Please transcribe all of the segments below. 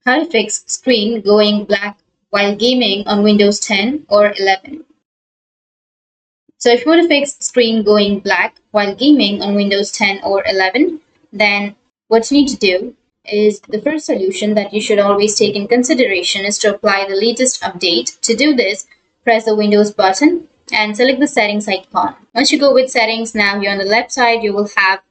How to fix screen going black while gaming on Windows 10 or 11. So if you want to fix screen going black while gaming on Windows 10 or 11, then what you need to do is the first solution that you should always take in consideration is to apply the latest update. To do this, press the Windows button and select the settings icon. Once you go with settings, now here on the left side, you will have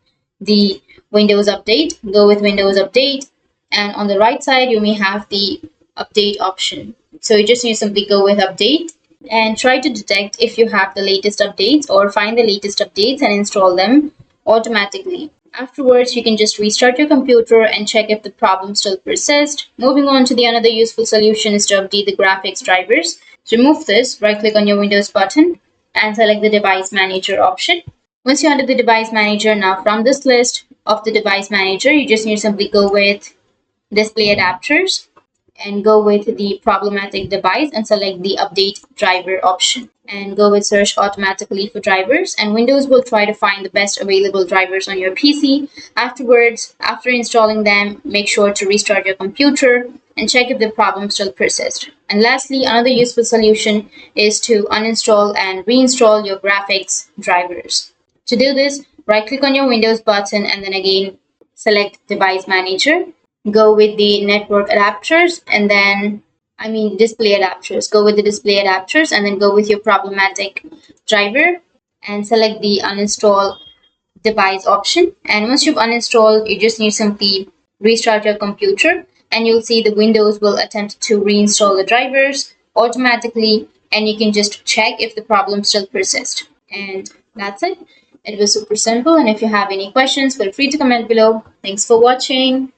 the Windows update. Go with Windows update, and on the right side, you may have the update option. So you just need to simply go with update and try to detect if you have the latest updates or find the latest updates and install them automatically. Afterwards, you can just restart your computer and check if the problem still persists. Moving on to the another useful solution is to update the graphics drivers. To remove this, right click on your Windows button and select the device manager option. Once you're under the device manager, now from this list of the device manager, you just need to simply go with display adapters and go with the problematic device and select the update driver option and go with search automatically for drivers, and Windows will try to find the best available drivers on your PC. Afterwards, after installing them, make sure to restart your computer and check if the problem still persists. And lastly, another useful solution is to uninstall and reinstall your graphics drivers. To do this, right click on your Windows button and then again select device manager. Go with the network adapters and then display adapters. Go with the display adapters and then go with your problematic driver and select the uninstall device option. And once you've uninstalled, you just need to simply restart your computer and you'll see the Windows will attempt to reinstall the drivers automatically, and you can just check if the problem still persists. And that's it. It was super simple, and if you have any questions, feel free to comment below. Thanks for watching.